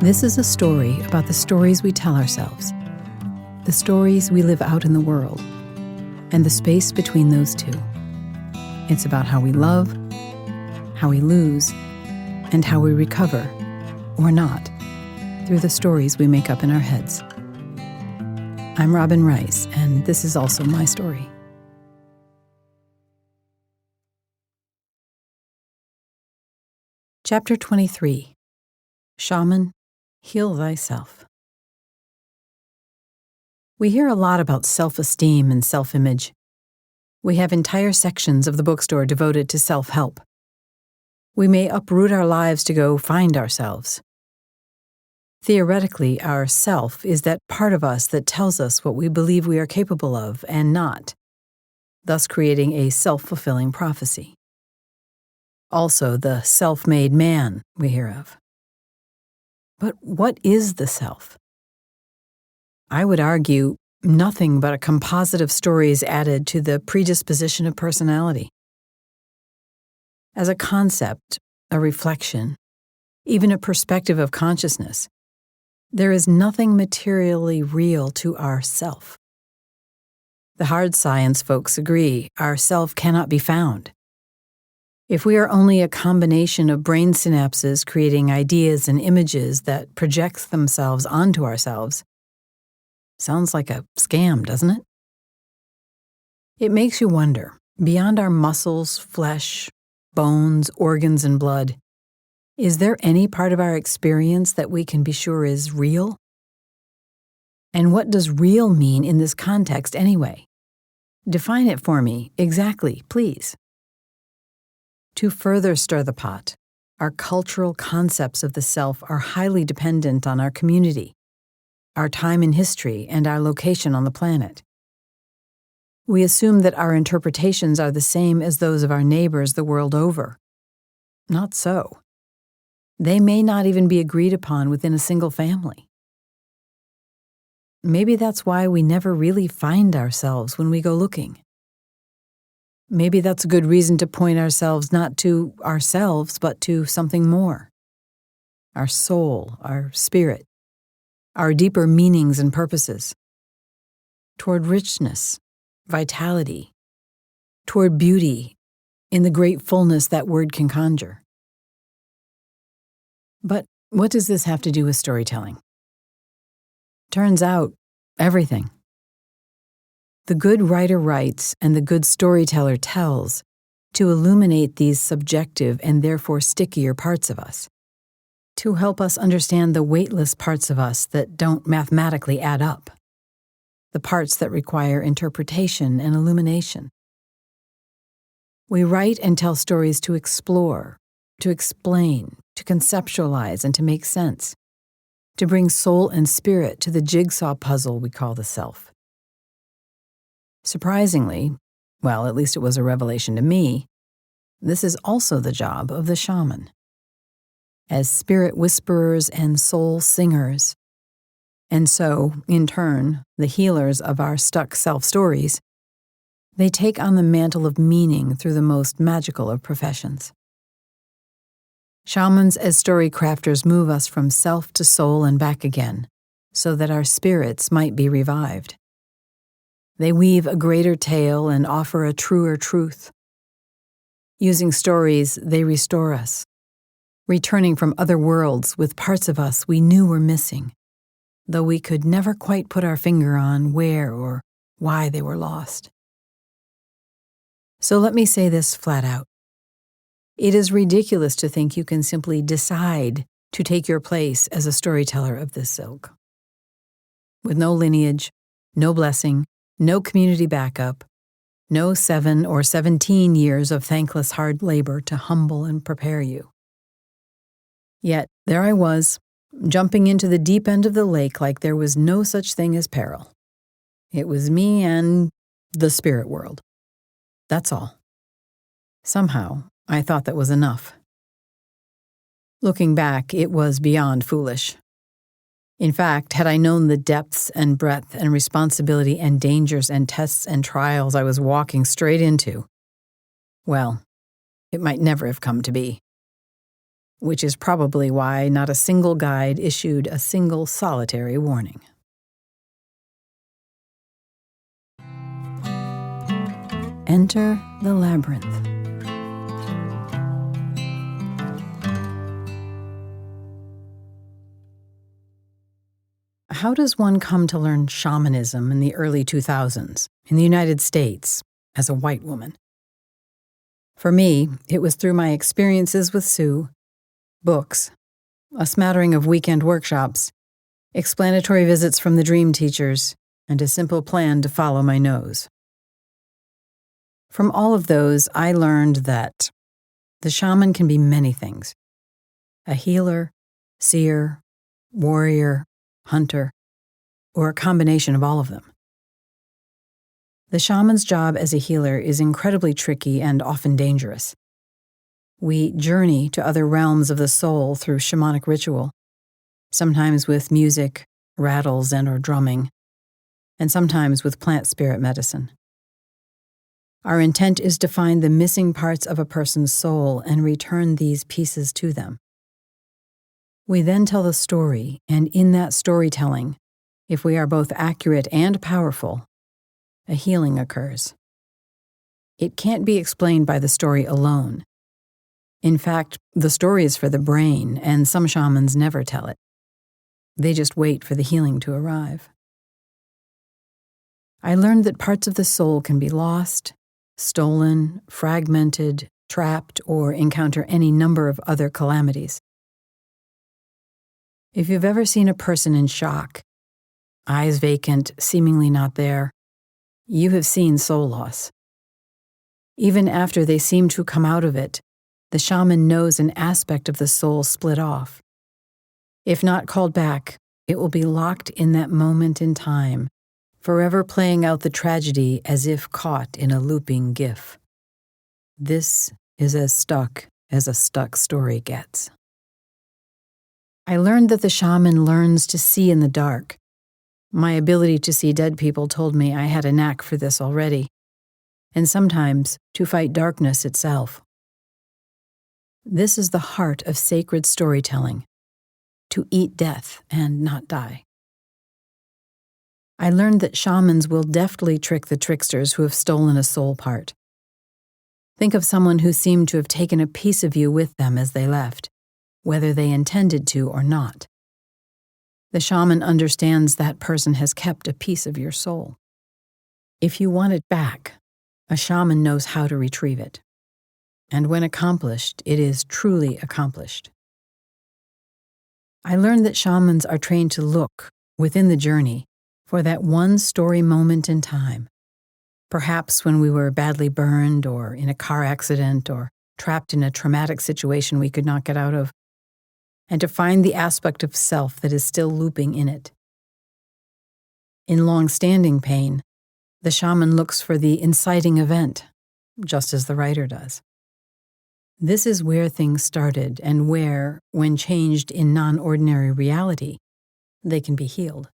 This is a story about the stories we tell ourselves, the stories we live out in the world, and the space between those two. It's about how we love, how we lose, and how we recover, or not, through the stories we make up in our heads. I'm Robin Rice, and this is also my story. Chapter 23. Shaman, Heal Thyself. We hear a lot about self-esteem and self-image. We have entire sections of the bookstore devoted to self-help. We may uproot our lives to go find ourselves. Theoretically, our self is that part of us that tells us what we believe we are capable of and not, thus creating a self-fulfilling prophecy. Also, the self-made man we hear of. But what is the self? I would argue nothing but a composite of stories added to the predisposition of personality. As a concept, a reflection, even a perspective of consciousness, there is nothing materially real to our self. The hard science folks agree our self cannot be found. If we are only a combination of brain synapses creating ideas and images that projects themselves onto ourselves, sounds like a scam, doesn't it? It makes you wonder, beyond our muscles, flesh, bones, organs, and blood, is there any part of our experience that we can be sure is real? And what does real mean in this context anyway? Define it for me, exactly, please. To further stir the pot, our cultural concepts of the self are highly dependent on our community, our time in history, and our location on the planet. We assume that our interpretations are the same as those of our neighbors the world over. Not so. They may not even be agreed upon within a single family. Maybe that's why we never really find ourselves when we go looking. Maybe that's a good reason to point ourselves not to ourselves, but to something more. Our soul, our spirit, our deeper meanings and purposes. Toward richness, vitality, toward beauty, in the great fullness that word can conjure. But what does this have to do with storytelling? Turns out, everything. The good writer writes and the good storyteller tells to illuminate these subjective and therefore stickier parts of us, to help us understand the weightless parts of us that don't mathematically add up, the parts that require interpretation and illumination. We write and tell stories to explore, to explain, to conceptualize, and to make sense, to bring soul and spirit to the jigsaw puzzle we call the self. Surprisingly, well, at least it was a revelation to me, this is also the job of the shaman. As spirit whisperers and soul singers, and so, in turn, the healers of our stuck self-stories, they take on the mantle of meaning through the most magical of professions. Shamans as story crafters move us from self to soul and back again, so that our spirits might be revived. They weave a greater tale and offer a truer truth. Using stories, they restore us, returning from other worlds with parts of us we knew were missing, though we could never quite put our finger on where or why they were lost. So let me say this flat out. It is ridiculous to think you can simply decide to take your place as a storyteller of this ilk. With no lineage, no blessing, no community backup, no 7 or 17 years of thankless hard labor to humble and prepare you. Yet, there I was, jumping into the deep end of the lake like there was no such thing as peril. It was me and the spirit world. That's all. Somehow, I thought that was enough. Looking back, it was beyond foolish. In fact, had I known the depths and breadth and responsibility and dangers and tests and trials I was walking straight into, well, it might never have come to be. which is probably why not a single guide issued a single solitary warning. Enter the labyrinth. How does one come to learn shamanism in the early 2000s in the United States as a white woman? For me, it was through my experiences with Sue, books, a smattering of weekend workshops, explanatory visits from the dream teachers, and a simple plan to follow my nose. From all of those, I learned that the shaman can be many things: a healer, seer, warrior, hunter, or a combination of all of them. The shaman's job as a healer is incredibly tricky and often dangerous. We journey to other realms of the soul through shamanic ritual, sometimes with music, rattles, and/or drumming, and sometimes with plant spirit medicine. Our intent is to find the missing parts of a person's soul and return these pieces to them. We then tell the story, and in that storytelling, if we are both accurate and powerful, a healing occurs. It can't be explained by the story alone. In fact, the story is for the brain, and some shamans never tell it. They just wait for the healing to arrive. I learned that parts of the soul can be lost, stolen, fragmented, trapped, or encounter any number of other calamities. If you've ever seen a person in shock, eyes vacant, seemingly not there, you have seen soul loss. Even after they seem to come out of it, the shaman knows an aspect of the soul split off. If not called back, it will be locked in that moment in time, forever playing out the tragedy as if caught in a looping GIF. This is as stuck as a stuck story gets. I learned that the shaman learns to see in the dark. My ability to see dead people told me I had a knack for this already, and sometimes to fight darkness itself. This is the heart of sacred storytelling, to eat death and not die. I learned that shamans will deftly trick the tricksters who have stolen a soul part. Think of someone who seemed to have taken a piece of you with them as they left, whether they intended to or not. The shaman understands that person has kept a piece of your soul. If you want it back, a shaman knows how to retrieve it. And when accomplished, it is truly accomplished. I learned that shamans are trained to look, within the journey, for that one story moment in time, perhaps when we were badly burned or in a car accident or trapped in a traumatic situation we could not get out of, and to find the aspect of self that is still looping in it. In long-standing pain, the shaman looks for the inciting event, just as the writer does. This is where things started and where, when changed in non-ordinary reality, they can be healed.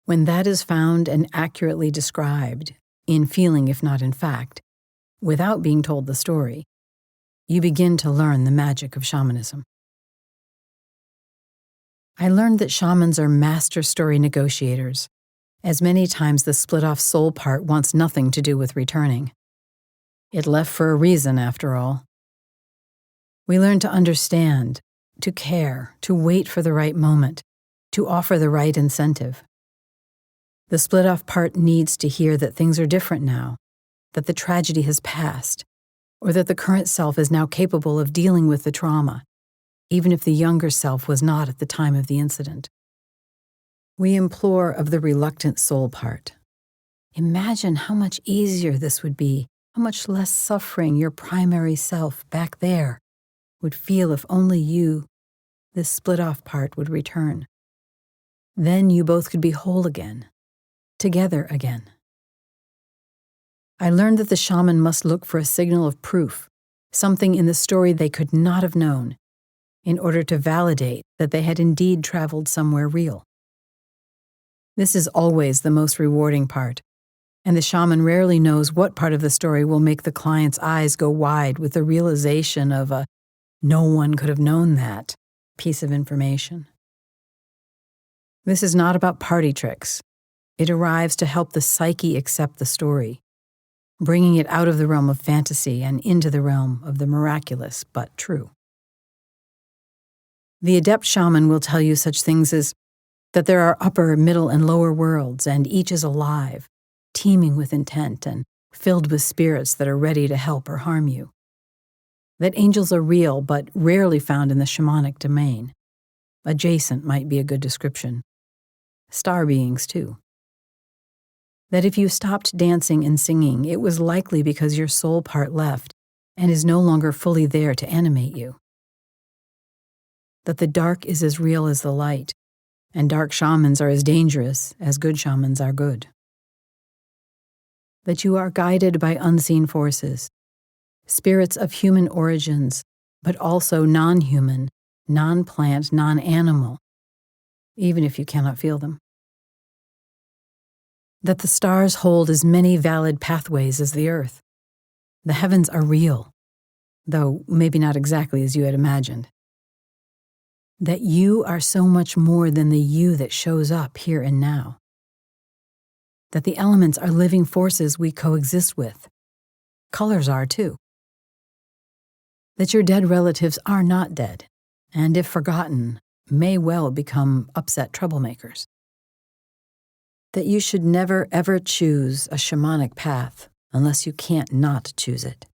When that is found and accurately described, in feeling if not in fact, without being told the story, you begin to learn the magic of shamanism. I learned that shamans are master story negotiators, as many times the split-off soul part wants nothing to do with returning. It left for a reason, after all. We learn to understand, to care, to wait for the right moment, to offer the right incentive. The split-off part needs to hear that things are different now, that the tragedy has passed, or that the current self is now capable of dealing with the trauma, even if the younger self was not at the time of the incident. We implore of the reluctant soul part. Imagine how much easier this would be, how much less suffering your primary self back there would feel if only you, this split-off part, would return. Then you both could be whole again, together again. I learned that the shaman must look for a signal of proof, something in the story they could not have known, in order to validate that they had indeed traveled somewhere real. This is always the most rewarding part, and the shaman rarely knows what part of the story will make the client's eyes go wide with the realization of a No one could have known that piece of information. This is not about party tricks. It arrives to help the psyche accept the story, bringing it out of the realm of fantasy and into the realm of the miraculous but true. The adept shaman will tell you such things as that there are upper, middle, and lower worlds, and each is alive, teeming with intent and filled with spirits that are ready to help or harm you. That angels are real but rarely found in the shamanic domain. Adjacent might be a good description. Star beings, too. That if you stopped dancing and singing, it was likely because your soul part left and is no longer fully there to animate you. That the dark is as real as the light, and dark shamans are as dangerous as good shamans are good. That you are guided by unseen forces, spirits of human origins, but also non-human, non-plant, non-animal, even if you cannot feel them. That the stars hold as many valid pathways as the earth. The heavens are real, though maybe not exactly as you had imagined. That you are so much more than the you that shows up here and now. That the elements are living forces we coexist with. Colors are too. That your dead relatives are not dead, and if forgotten, may well become upset troublemakers. That you should never ever choose a shamanic path unless you can't not choose it.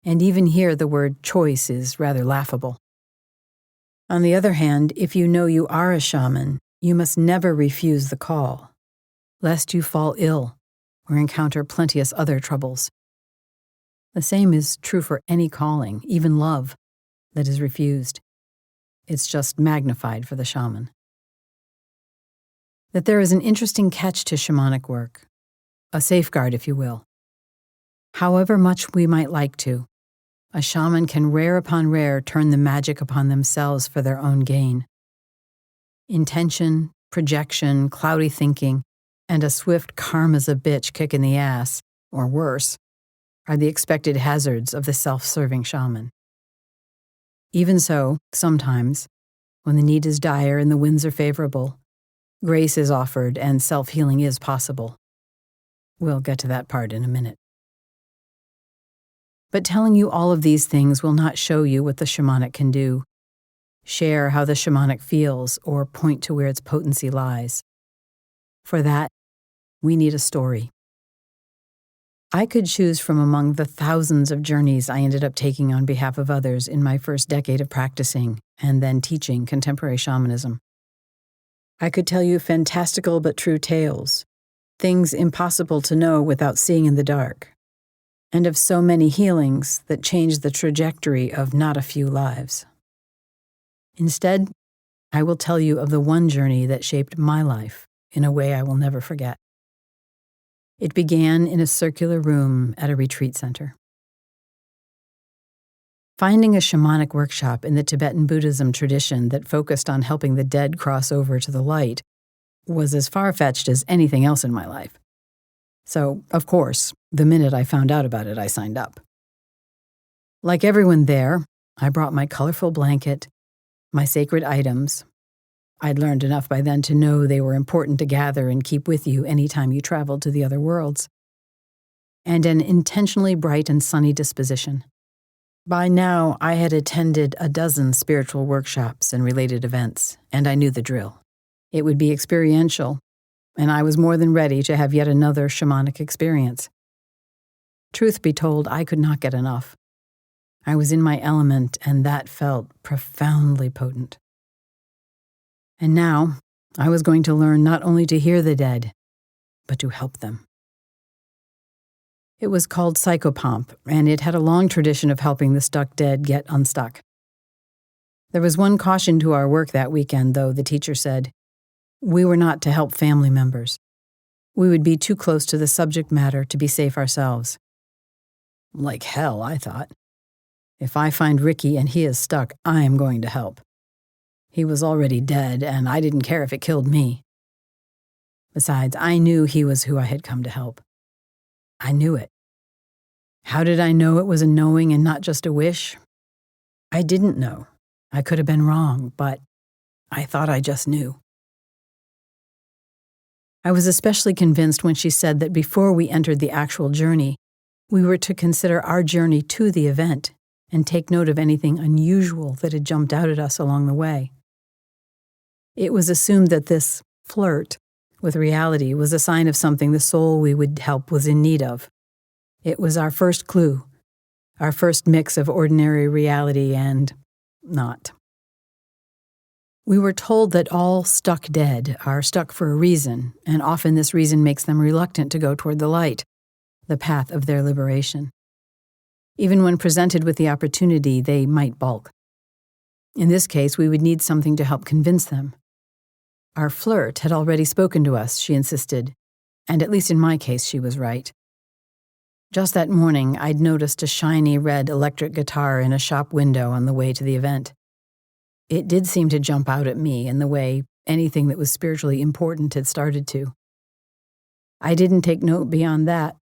And even here the word choice is rather laughable. On the other hand, if you know you are a shaman, you must never refuse the call, lest you fall ill or encounter plenteous other troubles. The same is true for any calling, even love, that is refused. It's just magnified for the shaman. That there is an interesting catch to shamanic work, a safeguard, if you will. However much we might like to, a shaman can rare upon rare turn the magic upon themselves for their own gain. Intention, projection, cloudy thinking, and a swift karma's a bitch kick in the ass, or worse, are the expected hazards of the self-serving shaman. Even so, sometimes, when the need is dire and the winds are favorable, grace is offered and self-healing is possible. We'll get to that part in a minute. But telling you all of these things will not show you what the shamanic can do, share how the shamanic feels, or point to where its potency lies. For that, we need a story. I could choose from among the thousands of journeys I ended up taking on behalf of others in my first decade of practicing and then teaching contemporary shamanism. I could tell you fantastical but true tales, things impossible to know without seeing in the dark, and of so many healings that changed the trajectory of not a few lives. Instead, I will tell you of the one journey that shaped my life in a way I will never forget. It began in a circular room at a retreat center. Finding a shamanic workshop in the Tibetan Buddhism tradition that focused on helping the dead cross over to the light was as far-fetched as anything else in my life. So, of course, the minute I found out about it, I signed up. Like everyone there, I brought my colorful blanket, my sacred items. I'd learned enough by then to know they were important to gather and keep with you anytime you traveled to the other worlds. And an intentionally bright and sunny disposition. By now, I had attended a dozen spiritual workshops and related events, and I knew the drill. It would be experiential, and I was more than ready to have yet another shamanic experience. Truth be told, I could not get enough. I was in my element, and that felt profoundly potent. And now, I was going to learn not only to hear the dead, but to help them. It was called psychopomp, and it had a long tradition of helping the stuck dead get unstuck. There was one caution to our work that weekend, though, the teacher said. We were not to help family members. We would be too close to the subject matter to be safe ourselves. Like hell, I thought. If I find Ricky and he is stuck, I am going to help. He was already dead, and I didn't care if it killed me. Besides, I knew he was who I had come to help. I knew it. How did I know it was a knowing and not just a wish? I didn't know. I could have been wrong, but I thought I just knew. I was especially convinced when she said that before we entered the actual journey, we were to consider our journey to the event and take note of anything unusual that had jumped out at us along the way. It was assumed that this flirt with reality was a sign of something the soul we would help was in need of. It was our first clue, our first mix of ordinary reality and not. We were told that all stuck dead are stuck for a reason, and often this reason makes them reluctant to go toward the light, the path of their liberation. Even when presented with the opportunity, they might balk. In this case, we would need something to help convince them. Our flirt had already spoken to us, she insisted, and at least in my case, she was right. Just that morning, I'd noticed a shiny red electric guitar in a shop window on the way to the event. It did seem to jump out at me in the way anything that was spiritually important had started to. I didn't take note beyond that,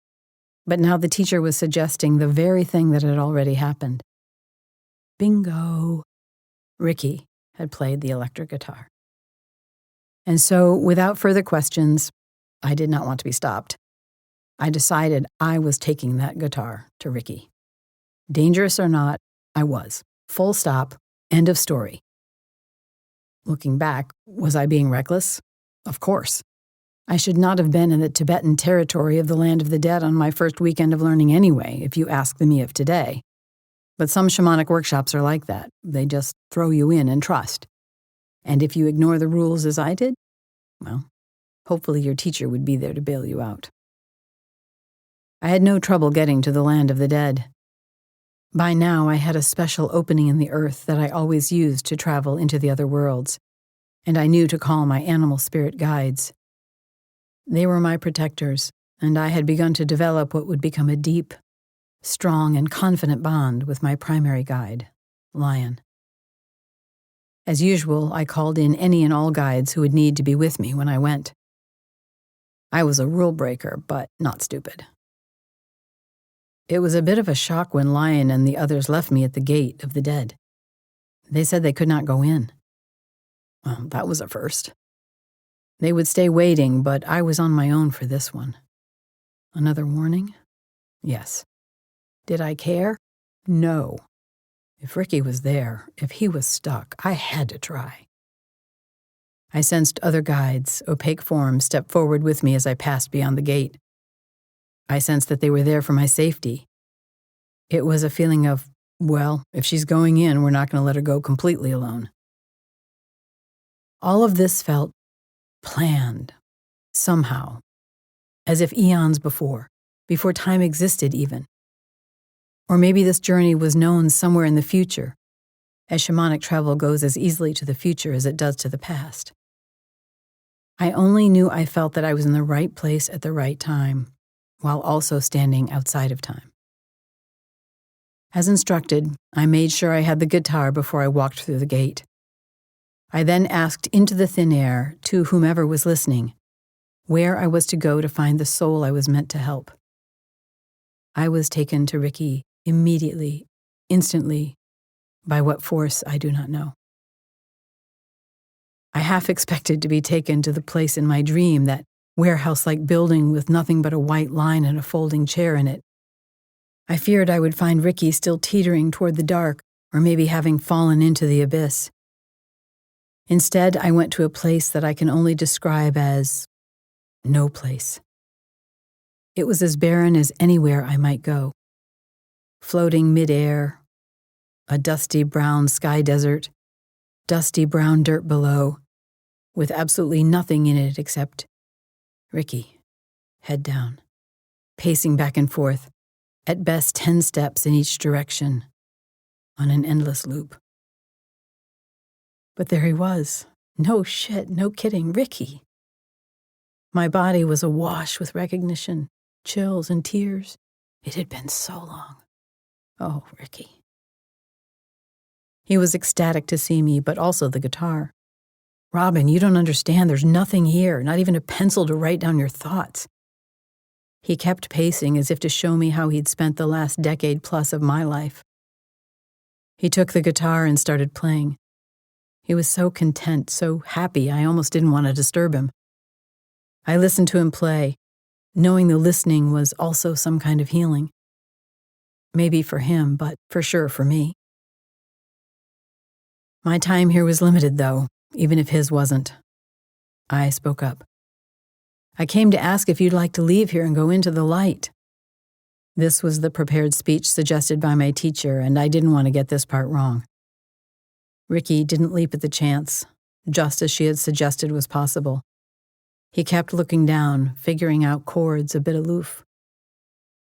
but now the teacher was suggesting the very thing that had already happened. Bingo! Ricky had played the electric guitar. And so, without further questions, I did not want to be stopped. I decided I was taking that guitar to Ricky. Dangerous or not, I was. Full stop, end of story. Looking back, was I being reckless? Of course. I should not have been in the Tibetan territory of the land of the dead on my first weekend of learning anyway, if you ask the me of today. But some shamanic workshops are like that. They just throw you in and trust. And if you ignore the rules as I did, well, hopefully your teacher would be there to bail you out. I had no trouble getting to the land of the dead. By now, I had a special opening in the earth that I always used to travel into the other worlds, and I knew to call my animal spirit guides. They were my protectors, and I had begun to develop what would become a deep, strong, and confident bond with my primary guide, Lion. As usual, I called in any and all guides who would need to be with me when I went. I was a rule breaker, but not stupid. It was a bit of a shock when Lion and the others left me at the gate of the dead. They said they could not go in. Well, that was a first. They would stay waiting, but I was on my own for this one. Another warning? Yes. Did I care? No. If Ricky was there, if he was stuck, I had to try. I sensed other guides, opaque forms, step forward with me as I passed beyond the gate. I sensed that they were there for my safety. It was a feeling of, well, if she's going in, we're not going to let her go completely alone. All of this felt planned, somehow, as if eons before time existed even. Or maybe this journey was known somewhere in the future, as shamanic travel goes as easily to the future as it does to the past. I only knew I felt that I was in the right place at the right time, while also standing outside of time. As instructed, I made sure I had the guitar before I walked through the gate. I then asked into the thin air, to whomever was listening, where I was to go to find the soul I was meant to help. I was taken to Ricky immediately, instantly, by what force I do not know. I half expected to be taken to the place in my dream, that warehouse-like building with nothing but a white line and a folding chair in it. I feared I would find Ricky still teetering toward the dark, or maybe having fallen into the abyss. Instead, I went to a place that I can only describe as no place. It was as barren as anywhere I might go. Floating mid-air, a dusty brown sky desert, dusty brown dirt below, with absolutely nothing in it except Ricky, head down, pacing back and forth, at best 10 steps in each direction, on an endless loop. But there he was. No shit, no kidding, Ricky. My body was awash with recognition, chills, and tears. It had been so long. Oh, Ricky. He was ecstatic to see me, but also the guitar. Robin, you don't understand. There's nothing here, not even a pencil to write down your thoughts. He kept pacing as if to show me how he'd spent the last decade plus of my life. He took the guitar and started playing. He was so content, so happy, I almost didn't want to disturb him. I listened to him play, knowing the listening was also some kind of healing. Maybe for him, but for sure for me. My time here was limited, though, even if his wasn't. I spoke up. I came to ask if you'd like to leave here and go into the light. This was the prepared speech suggested by my teacher, and I didn't want to get this part wrong. Ricky didn't leap at the chance, just as she had suggested was possible. He kept looking down, figuring out chords a bit aloof.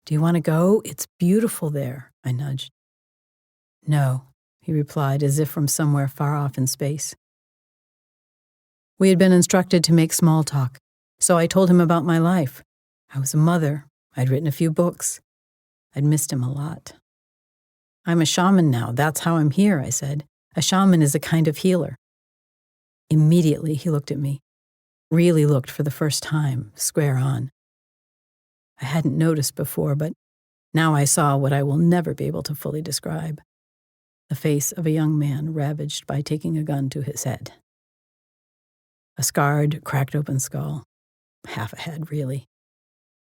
Do you want to go? It's beautiful there, I nudged. No, he replied, as if from somewhere far off in space. We had been instructed to make small talk, so I told him about my life. I was a mother. I'd written a few books. I'd missed him a lot. I'm a shaman now. That's how I'm here, I said. A shaman is a kind of healer. Immediately, he looked at me. Really looked for the first time, square on. I hadn't noticed before, but now I saw what I will never be able to fully describe. The face of a young man ravaged by taking a gun to his head. A scarred, cracked open skull. Half a head, really.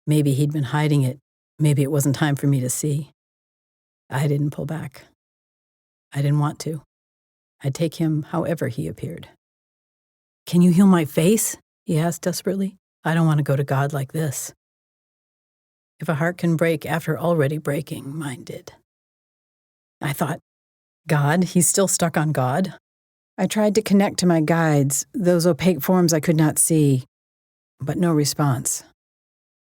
Maybe he'd been hiding it. Maybe it wasn't time for me to see. I didn't pull back. I didn't want to. I'd take him however he appeared. Can you heal my face? He asked desperately. I don't want to go to God like this. If a heart can break after already breaking, mine did. I thought, God? He's still stuck on God? I tried to connect to my guides, those opaque forms I could not see, but no response.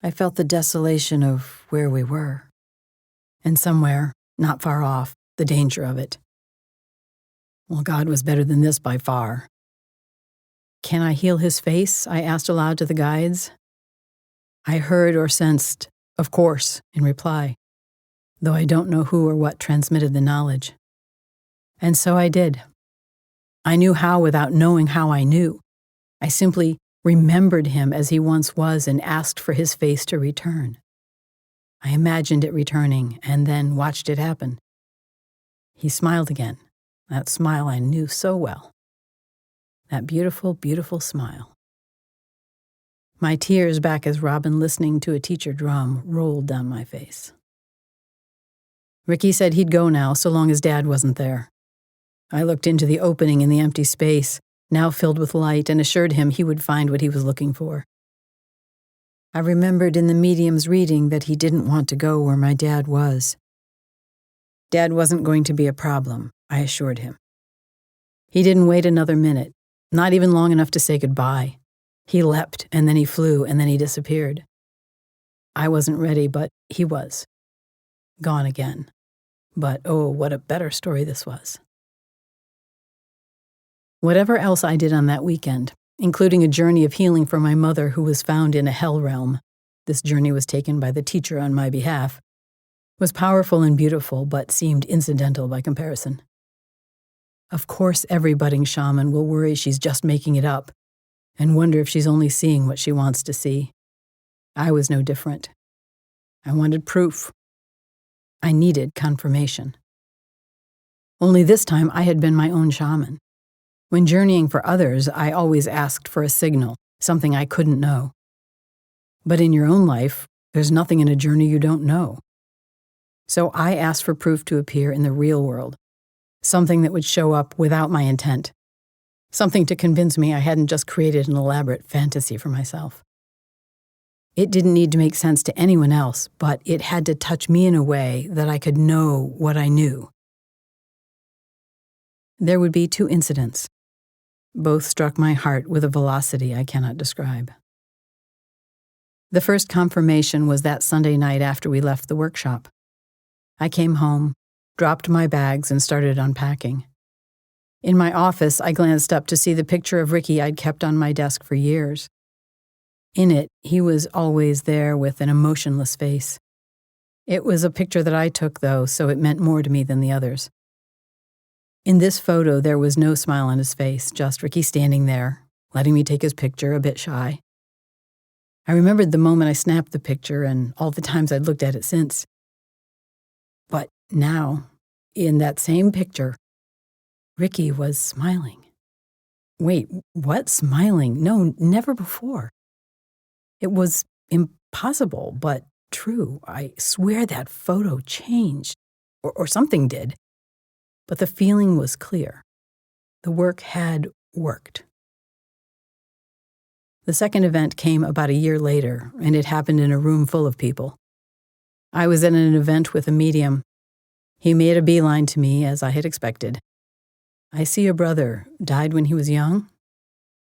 I felt the desolation of where we were, and somewhere, not far off, the danger of it. Well, God was better than this by far. Can I heal his face? I asked aloud to the guides. I heard or sensed, of course, in reply, though I don't know who or what transmitted the knowledge. And so I did. I knew how without knowing how I knew. I simply remembered him as he once was and asked for his face to return. I imagined it returning and then watched it happen. He smiled again, that smile I knew so well. That beautiful, beautiful smile. My tears, back as Robin listening to a teacher drum, rolled down my face. Ricky said he'd go now so long as Dad wasn't there. I looked into the opening in the empty space, now filled with light, and assured him he would find what he was looking for. I remembered in the medium's reading that he didn't want to go where my dad was. Dad wasn't going to be a problem, I assured him. He didn't wait another minute, not even long enough to say goodbye. He leapt, and then he flew, and then he disappeared. I wasn't ready, but he was. Gone again. But oh, what a better story this was. Whatever else I did on that weekend, including a journey of healing for my mother who was found in a hell realm, this journey was taken by the teacher on my behalf, was powerful and beautiful, but seemed incidental by comparison. Of course, every budding shaman will worry she's just making it up and wonder if she's only seeing what she wants to see. I was no different. I wanted proof. I needed confirmation. Only this time I had been my own shaman. When journeying for others, I always asked for a signal, something I couldn't know. But in your own life, there's nothing in a journey you don't know. So I asked for proof to appear in the real world, something that would show up without my intent, something to convince me I hadn't just created an elaborate fantasy for myself. It didn't need to make sense to anyone else, but it had to touch me in a way that I could know what I knew. There would be 2 incidents. Both struck my heart with a velocity I cannot describe. The first confirmation was that Sunday night after we left the workshop. I came home, dropped my bags, and started unpacking. In my office, I glanced up to see the picture of Ricky I'd kept on my desk for years. In it, he was always there with an emotionless face. It was a picture that I took, though, so it meant more to me than the others. In this photo, there was no smile on his face, just Ricky standing there, letting me take his picture, a bit shy. I remembered the moment I snapped the picture and all the times I'd looked at it since. But now, In that same picture, Ricky was smiling. Wait, what? Smiling? No, never before. It was impossible, but true. I swear that photo changed, or something did. But the feeling was clear. The work had worked. The second event came about a year later, and it happened in a room full of people. I was at an event with a medium. He made a beeline to me, as I had expected. "I see your brother died when he was young?"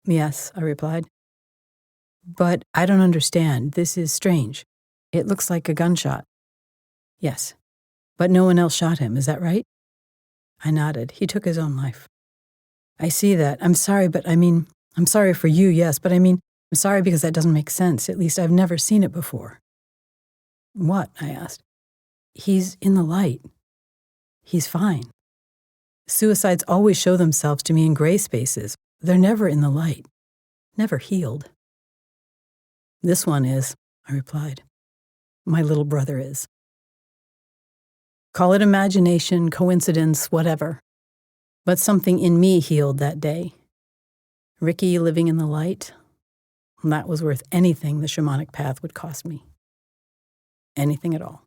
"Yes," I replied. "But I don't understand. This is strange. It looks like a gunshot." "Yes. But no one else shot him, is that right?" I nodded. "He took his own life." "I see that. I'm sorry, but I'm sorry for you, yes, but I'm sorry because that doesn't make sense. At least I've never seen it before." "What?" I asked. "He's in the light. He's fine. Suicides always show themselves to me in gray spaces. They're never in the light. Never healed." "This one is," I replied. "My little brother is." Call it imagination, coincidence, whatever. But something in me healed that day. Ricky living in the light, that was worth anything the shamanic path would cost me. Anything at all.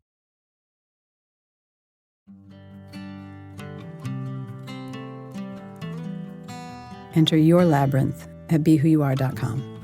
Enter your labyrinth at BeWhoYouAre.com.